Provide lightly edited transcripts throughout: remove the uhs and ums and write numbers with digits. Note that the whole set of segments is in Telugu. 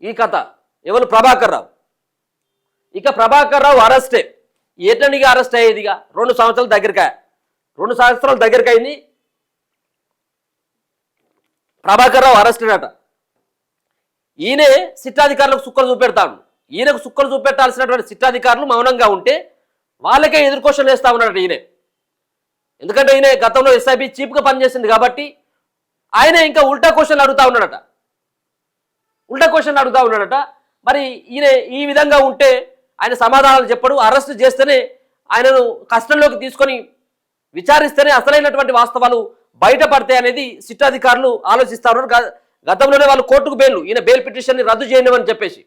ఈ కథ ఎవరు ప్రభాకర్ రావు. ఇక ప్రభాకర్ రావు అరెస్టే. ఏటనిగా అరెస్ట్ అయ్యేదిగా 2 సంవత్సరాల దగ్గరకా 2 సంవత్సరాల దగ్గరికి అయింది. ప్రభాకర్ రావు అరెస్ట్ అట. ఈయనే సిట్టాధికారులకు సుక్కలు చూపెడతాడు. ఈయనకు సుక్కలు చూపెట్టాల్సినటువంటి సిట్టాధికారులు మౌనంగా ఉంటే వాళ్ళకే ఎదురు క్వశ్చన్లు వేస్తా ఉన్నాడట ఈయనే. ఎందుకంటే ఈయన గతంలో ఎస్ఐబి చీఫ్గా పనిచేసింది కాబట్టి ఆయన ఇంకా ఉల్టా క్వశ్చన్లు అడుగుతా ఉన్నాడట. మరి ఈయన ఈ విధంగా ఉంటే ఆయన సమాధానాలు చెప్పడు. అరెస్ట్ చేస్తేనే ఆయనను కస్టడీలోకి తీసుకొని విచారిస్తేనే అసలైనటువంటి వాస్తవాలు బయటపడతాయి అనేది సిట్టాధికారులు ఆలోచిస్తా ఉన్నారు. గతంలోనే వాళ్ళు కోర్టుకు ఈయన బెయిల్ పిటిషన్ని రద్దు చేయనివని చెప్పేసి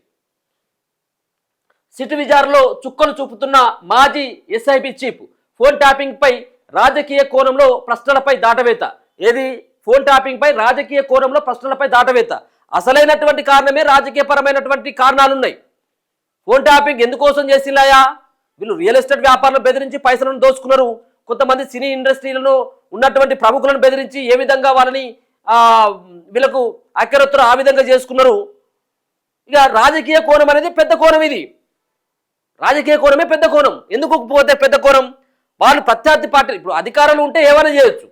సిట్ విచారణలో చుక్కలు చూపుతున్న మాజీ ఎస్ఐబి చీఫ్ ఫోన్ ట్యాపింగ్ పై రాజకీయ కోణంలో ప్రశ్నలపై దాటవేత. ఏది ఫోన్ ట్యాపింగ్ పై రాజకీయ కోణంలో ప్రశ్నలపై దాటవేత. అసలైనటువంటి కారణమే రాజకీయపరమైనటువంటి కారణాలున్నాయి. ఫోన్ ట్యాపింగ్ ఎందుకోసం చేసిలాయా? వీళ్ళు రియల్ ఎస్టేట్ వ్యాపారులను బెదిరించి పైసలను దోచుకున్నారు. కొంతమంది సినీ ఇండస్ట్రీలలో ఉన్నటువంటి ప్రముఖులను బెదిరించి ఏ విధంగా వాళ్ళని వీళ్ళకు అక్కరొత్తులు ఆ విధంగా చేసుకున్నారు. ఇక రాజకీయ కోణం అనేది పెద్ద కోణం. ఇది రాజకీయ కోణమే పెద్ద కోణం. ఎందుకు పోతే పెద్ద కోణం? వాళ్ళు ప్రత్యర్థి పార్టీ ఇప్పుడు అధికారంలో ఉంటే ఏమైనా చేయొచ్చు.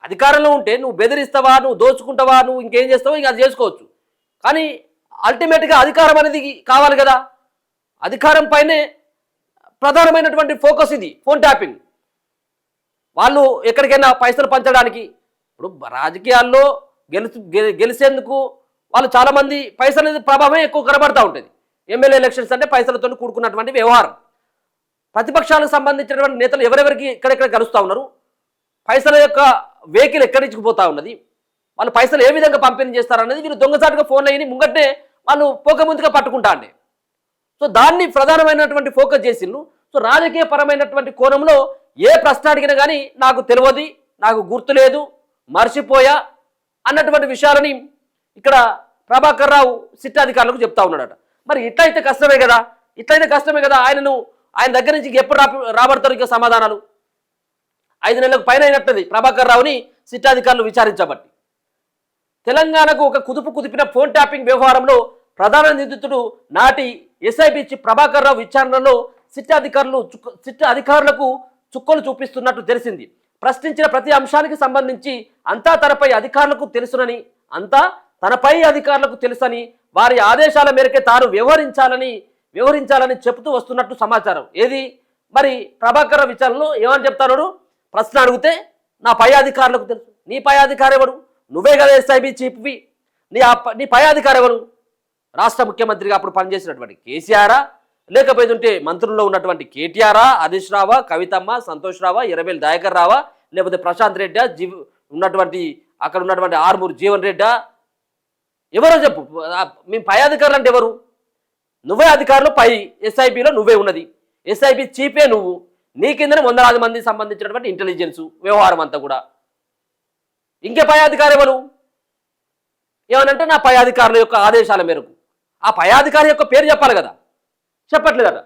అధికారంలో ఉంటే నువ్వు బెదిరిస్తావా, నువ్వు దోచుకుంటావా, నువ్వు ఇంకేం చేస్తావో ఇంకా అది చేసుకోవచ్చు. కానీ అల్టిమేట్గా అధికారం అనేది కావాలి కదా. అధికారం పైనే ప్రధానమైనటువంటి ఫోకస్ ఇది ఫోన్ ట్యాపింగ్. వాళ్ళు ఎక్కడికైనా పైసలు పంచడానికి ఇప్పుడు రాజకీయాల్లో గెలిచేందుకు వాళ్ళు చాలామంది పైసల ప్రభావం ఎక్కువ కనబడతా ఉంటుంది. ఎమ్మెల్యే ఎలక్షన్స్ అంటే పైసలతో కూడుకున్నటువంటి వ్యవహారం. ప్రతిపక్షాలకు సంబంధించినటువంటి నేతలు ఎవరెవరికి ఎక్కడెక్కడ కలుస్తూ ఉన్నారు, పైసల యొక్క వెహికల్ ఎక్కడి నుంచి పోతా ఉన్నది, వాళ్ళు పైసలు ఏ విధంగా పంపిణీ చేస్తారనేది వీళ్ళు దొంగసాటుగా ఫోన్లు అయ్యి ముంగట్నే వాళ్ళు పోకముందుగా పట్టుకుంటా అండి. సో దాన్ని ప్రధానమైనటువంటి ఫోకస్ చేసిండ్రు. సో రాజకీయ పరమైనటువంటి కోణంలో ఏ ప్రశ్న అడిగినా కానీ నాకు తెలియదు, నాకు గుర్తులేదు, మర్చిపోయా అన్నటువంటి విషయాలని ఇక్కడ ప్రభాకర్ రావు సిట్టాధికారులకు చెప్తా ఉన్నాడట. మరి ఇట్లయితే కష్టమే కదా. ఆయన దగ్గర నుంచి ఎప్పుడు రాబడతారు ఇక సమాధానాలు? 5 నెలలకు పైన అయినట్టుంది ప్రభాకర్ రావుని సిట్టాధికారులు విచారించబట్టి. తెలంగాణకు ఒక కుదిపిన ఫోన్ ట్యాపింగ్ వ్యవహారంలో ప్రధాన నిందితుడు నాటి ఎస్ఐబి చీఫ్ ప్రభాకర్ రావు విచారణలో సిట్ అధికారులకు చుక్కలు చూపిస్తున్నట్టు తెలిసింది. ప్రశ్నించిన ప్రతి అంశానికి సంబంధించి అంతా తనపై అధికారులకు తెలుసని వారి ఆదేశాల మేరకే తాను వ్యవహరించాలని చెబుతూ వస్తున్నట్టు సమాచారం. ఏది మరి ప్రభాకర్ రావు విచారణలో ఏమని చెప్తాడు? ప్రశ్న అడిగితే నా పై అధికారులకు తెలుసు. నీ పై అధికారి ఎవరు? నువ్వే కదా ఎస్ఐబి చీఫ్వి. నీ పై అధికారి ఎవరు? రాష్ట్ర ముఖ్యమంత్రిగా అప్పుడు పనిచేసినటువంటి కేసీఆరా, లేకపోతే మంత్రుల్లో ఉన్నటువంటి కేటీఆరా, హరీష్ రావా, కవితమ్మ, సంతోష్ రావా, ఎర్రబెల్లి దయాకర్ రావా, లేకపోతే ప్రశాంత్ రెడ్డా, అక్కడ ఉన్నటువంటి ఆర్మూరు జీవన్ రెడ్డా, ఎవరో చెప్పు. మీ పై అధికారులు అంటే ఎవరు? నువ్వే అధికారులు, పై ఎస్ఐబిలో నువ్వే ఉన్నది, ఎస్ఐబి చీఫే నువ్వు. నీ కిందనే 100 మందికి సంబంధించినటువంటి ఇంటెలిజెన్స్ వ్యవహారం అంతా కూడా. ఇంకే పై అధికారి ఎవరు? ఏమనంటే నా పై అధికారుల యొక్క ఆదేశాల మేరకు. ఆ పై అధికారి యొక్క పేరు చెప్పాలి కదా, చెప్పట్లేదట.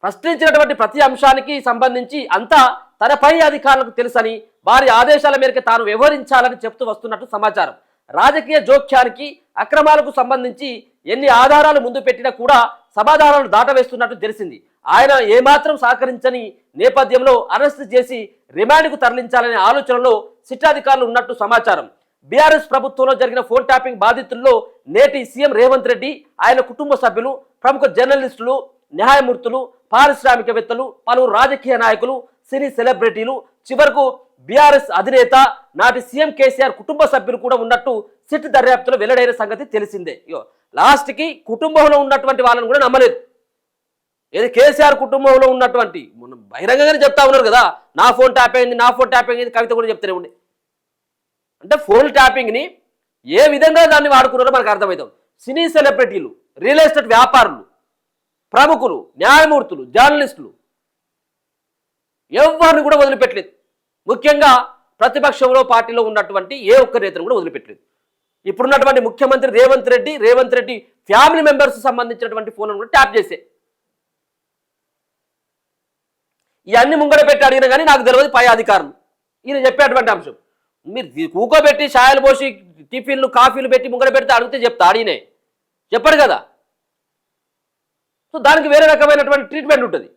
ప్రశ్నించినటువంటి ప్రతి అంశానికి సంబంధించి అంతా తన పై అధికారులకు తెలుసని వారి ఆదేశాల మేరకు తాను వ్యవహరించాలని చెప్తూ వస్తున్నట్టు సమాచారం. రాజకీయ జోక్యానికి అక్రమాలకు సంబంధించి ఎన్ని ఆధారాలు ముందు పెట్టినా కూడా సమాధానాలు దాటవేస్తున్నట్టు తెలిసింది. ఆయన ఏమాత్రం సహకరించని నేపథ్యంలో అరెస్టు చేసి రిమాండ్కు తరలించాలనే ఆలోచనలో సిట్టాధికారులు ఉన్నట్టు సమాచారం. బీఆర్ఎస్ ప్రభుత్వంలో జరిగిన ఫోన్ ట్యాపింగ్ బాధితుల్లో నేటి సీఎం రేవంత్ రెడ్డి, ఆయన కుటుంబ సభ్యులు, ప్రముఖ జర్నలిస్టులు, న్యాయమూర్తులు, పారిశ్రామికవేత్తలు, పలువురు రాజకీయ నాయకులు, సినీ సెలబ్రిటీలు, చివరకు బీఆర్ఎస్ అధినేత నాటి సీఎం కేసీఆర్ కుటుంబ సభ్యులు కూడా ఉన్నట్టు సిట్ దర్యాప్తులో వెల్లడైన సంగతి తెలిసిందే. లాస్ట్కి కుటుంబంలో ఉన్నటువంటి వాళ్ళని కూడా నమ్మలేదు. ఏది కేసీఆర్ కుటుంబంలో ఉన్నటువంటి బహిరంగంగానే చెప్తా ఉన్నారు కదా, నా ఫోన్ ట్యాప్ అయింది, కవిత కూడా చెప్తూనే ఉండే. అంటే ఫోన్ ట్యాపింగ్ని ఏ విధంగా దాన్ని వాడుకున్నారో మనకు అర్థమవుతుంది. సినీ సెలబ్రిటీలు, రియల్ ఎస్టేట్ వ్యాపారులు, ప్రముఖులు, న్యాయమూర్తులు, జర్నలిస్టులు ఎవరిని కూడా వదిలిపెట్టలేదు. ముఖ్యంగా ప్రతిపక్షంలో పార్టీలో ఉన్నటువంటి ఏ ఒక్క నేతను కూడా వదిలిపెట్టలేదు. ఇప్పుడున్నటువంటి ముఖ్యమంత్రి రేవంత్ రెడ్డి ఫ్యామిలీ మెంబర్స్ సంబంధించినటువంటి ఫోన్లను కూడా ట్యాప్ చేసే. ఇవన్నీ ముంగడ పెట్టి అడిగినా కానీ నాకు తెలియదు పై అధికారులు. ఈయన చెప్పేటువంటి అంశం మీరు కూకోబెట్టి ఛాయలు పోసి టిఫిన్లు కాఫీలు పెట్టి ముంగడ పెడితే అడిగితే చెప్తా అడిగినే చెప్పడు కదా. సో దానికి వేరే రకమైనటువంటి ట్రీట్మెంట్ ఉంటుంది.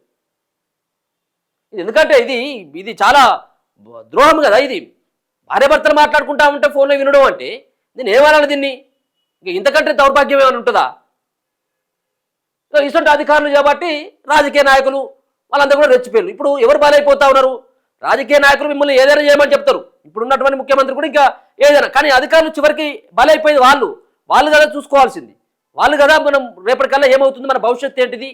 ఎందుకంటే ఇది ఇది చాలా ద్రోహం కదా. ఇది భార్యాభర్తలు మాట్లాడుకుంటా ఉంటే ఫోన్లో వినడం అంటే నేను ఏమనాలి దీన్ని? ఇంతకంటే దౌర్భాగ్యం ఏమైనా ఉంటుందా? సో ఇటువంటి అధికారులు కాబట్టి రాజకీయ నాయకులు వాళ్ళందరూ కూడా రెచ్చిపోయారు. ఇప్పుడు ఎవరు బలైపోతా ఉన్నారు? రాజకీయ నాయకులు మిమ్మల్ని ఏదైనా చేయమని చెప్తారు. ఇప్పుడు ఉన్నటువంటి ముఖ్యమంత్రి కూడా ఇంకా ఏదైనా, కానీ అధికారులు చివరికి బలైపోయేది వాళ్ళు కదా చూసుకోవాల్సింది. వాళ్ళు కదా మనం రేపటికల్లా ఏమవుతుంది, మన భవిష్యత్తు ఏంటిది,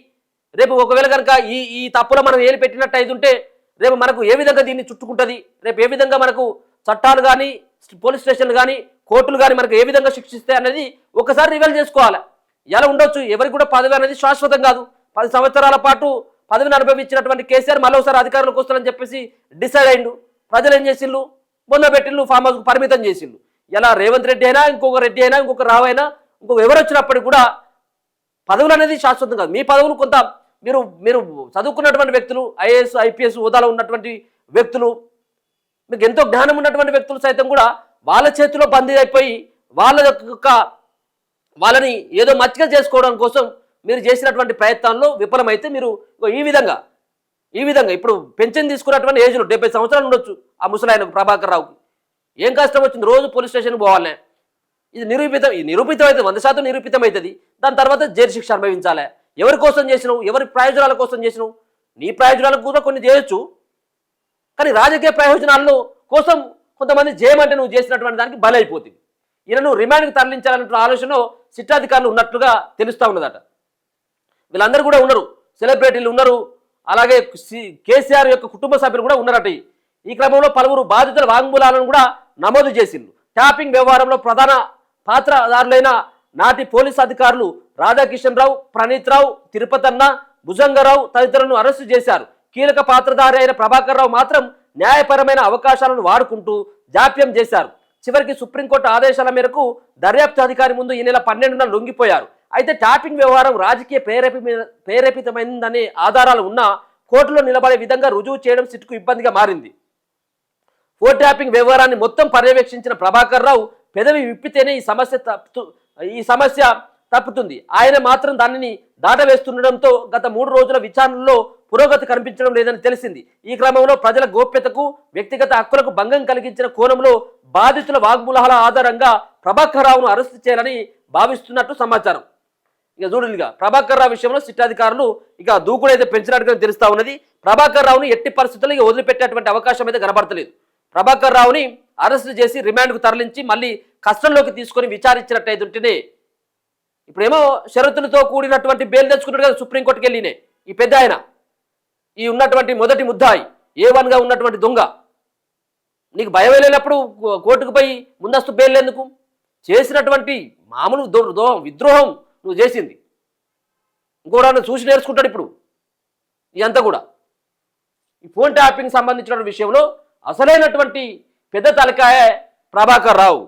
రేపు ఒకవేళ కనుక ఈ తప్పులో మనం ఏలు పెట్టినట్టు అయితే రేపు మనకు ఏ విధంగా దీన్ని చుట్టుకుంటుంది, రేపు ఏ విధంగా మనకు చట్టాలు కానీ పోలీస్ స్టేషన్లు కానీ కోర్టులు కానీ మనకు ఏ విధంగా శిక్షిస్తాయి అనేది ఒకసారి రివైల్ చేసుకోవాలి. ఎలా ఉండొచ్చు, ఎవరికి కూడా పదవి అనేది శాశ్వతం కాదు. 10 సంవత్సరాల పాటు పదవిని అనుభవించినటువంటి కేసీఆర్ మరోసారి అధికారులకు వస్తారని చెప్పేసి డిసైడ్ అయిండు. ప్రజలు ఏం చేసిండ్రు, మొన్న పెట్టిండ్రు, ఫామ్ హౌస్కు పరిమితం చేసిండ్రు. ఇలా రేవంత్ రెడ్డి అయినా ఇంకొక రెడ్డి అయినా ఇంకొక రావు అయినా ఇంకొక ఎవరు వచ్చినప్పటికి కూడా పదవులు అనేది శాశ్వతం కాదు. మీ పదవులు కొంత మీరు చదువుకున్నటువంటి వ్యక్తులు, ఐఏఎస్ ఐపీఎస్ హోదాలో ఉన్నటువంటి వ్యక్తులు, మీకు ఎంతో జ్ఞానం ఉన్నటువంటి వ్యక్తులు సైతం కూడా వాళ్ళ చేతిలో బందీ అయిపోయి వాళ్ళని ఏదో మచ్చిక చేసుకోవడం కోసం మీరు చేసినటువంటి ప్రయత్నాల్లో విఫలమైతే మీరు ఈ విధంగా ఇప్పుడు పెన్షన్ తీసుకున్నటువంటి ఏజ్లో 70 సంవత్సరాలు ఉండొచ్చు ఆ ముసలాయనకు ప్రభాకర్ రావుకి. ఏం కష్టం వచ్చింది, రోజు పోలీస్ స్టేషన్కి పోవాలనే. ఇది నిరూపితం అవుతుంది, 100% నిరూపితం అవుతుంది. దాని తర్వాత జైలు శిక్ష అనుభవించాలి. ఎవరి కోసం చేసినావు, ఎవరి ప్రయోజనాల కోసం చేసినావు? నీ ప్రయోజనాలకు కూడా కొన్ని చేయొచ్చు, కానీ రాజకీయ ప్రయోజనాల్లో కోసం కొంతమంది చేయమంటే నువ్వు చేసినటువంటి దానికి బలైపోతుంది. ఈయనను రిమాండ్కి తరలించాలన్న ఆలోచన సిట్టాధికారులు ఉన్నట్లుగా తెలుస్తూ ఉన్నదట. వీళ్ళందరూ కూడా ఉన్నారు, సెలబ్రిటీలు ఉన్నారు, అలాగే కేసీఆర్ యొక్క కుటుంబ సభ్యులు కూడా ఉన్నారట. ఈ క్రమంలో పలువురు బాధితుల వాంగ్మూలాలను కూడా నమోదు చేసిండ్రు. ట్యాపింగ్ వ్యవహారంలో ప్రధాన పాత్రదారులైన నాటి పోలీసు అధికారులు రాధాకిషన్ రావు, ప్రణీత్ రావు, తిరుపతన్న, భుజంగరావు తదితరులను అరెస్టు చేశారు. కీలక పాత్రధారి అయిన ప్రభాకర్ రావు మాత్రం న్యాయపరమైన అవకాశాలను వాడుకుంటూ జాప్యం చేశారు. చివరికి సుప్రీంకోర్టు ఆదేశాల మేరకు దర్యాప్తు అధికారి ముందు ఈ నెల 12న లొంగిపోయారు. అయితే ట్యాపింగ్ వ్యవహారం రాజకీయ ప్రేరేపితమైందనే ఆధారాలు ఉన్నా కోర్టులో నిలబడే విధంగా రుజువు చేయడం సిట్కు ఇబ్బందిగా మారింది. ఫోన్ ట్యాపింగ్ వ్యవహారాన్ని మొత్తం పర్యవేక్షించిన ప్రభాకర్ రావు పెదవి విప్పితేనే ఈ సమస్య తప్పుతుంది. ఆయన మాత్రం దానిని దాటవేస్తుండడంతో గత 3 రోజుల విచారణలో పురోగతి కనిపించడం లేదని తెలిసింది. ఈ క్రమంలో ప్రజల గోప్యతకు, వ్యక్తిగత హక్కులకు భంగం కలిగించిన కోణంలో బాధితుల వాగ్మూలాల ఆధారంగా ప్రభాకర్ రావును అరెస్టు చేయాలని భావిస్తున్నట్టు సమాచారం. ఇక చూడండిగా ప్రభాకర్ రావు విషయంలో సిట్టాధికారులు ఇక దూకుడైతే పెంచినట్టుగా తెలుస్తా ఉన్నది. ప్రభాకర్ రావుని ఎట్టి పరిస్థితుల్లో ఇక వదిలిపెట్టేటువంటి అవకాశం అయితే కనబడతలేదు. ప్రభాకర్ రావుని అరెస్టు చేసి రిమాండ్కు తరలించి మళ్ళీ కస్టడీలోకి తీసుకొని విచారించినట్టయితుంటేనే, ఇప్పుడేమో షరతులతో కూడినటువంటి బెయిల్ తెచ్చుకున్నాడు కదా సుప్రీంకోర్టుకి వెళ్ళినే ఈ పెద్ద ఆయన, ఈ ఉన్నటువంటి మొదటి ముద్దాయి A1గా ఉన్నటువంటి దొంగ. నీకు భయం లేనప్పుడు కోర్టుకు పోయి ముందస్తు బెయిల్ ఎందుకు? చేసినటువంటి మామూలు విద్రోహం నువ్వు చేసింది ఇంకోటి చూసి నేర్చుకుంటాడు ఇప్పుడు ఇదంతా కూడా. ఈ ఫోన్ ట్యాపింగ్ సంబంధించిన విషయంలో అసలైనటువంటి పెద్ద తలకాయ ప్రభాకర్ రావు.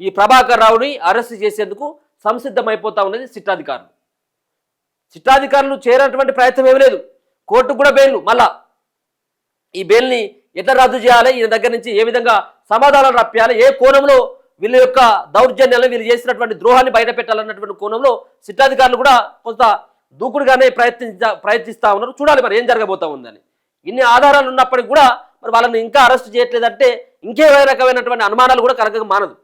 ఈ ప్రభాకర్ రావుని అరెస్ట్ చేసేందుకు సంసిద్ధమైపోతా ఉన్నది సిట్టాధికారులు. సిట్టాధికారులు చేరేటువంటి ప్రయత్నం ఏమీ లేదు. కోర్టుకు కూడా బెయిల్, మళ్ళా ఈ బెయిల్ని ఎట్లా రద్దు చేయాలి, ఈయన దగ్గర నుంచి ఏ విధంగా సమాధానాలు రప్పియాలి, ఏ కోణంలో వీళ్ళ యొక్క దౌర్జన్యాలను వీళ్ళు చేసినటువంటి ద్రోహాన్ని బయట పెట్టాలన్నటువంటి కోణంలో సిట్టాధికారులు కూడా కొంత దూకుడుగానే ప్రయత్నిస్తూ ఉన్నారు. చూడాలి మరి ఏం జరగబోతా ఉందని. ఇన్ని ఆధారాలు ఉన్నప్పటికీ కూడా మరి వాళ్ళని ఇంకా అరెస్ట్ చేయట్లేదంటే ఇంకే రకమైనటువంటి అనుమానాలు కూడా కలగక మానదు.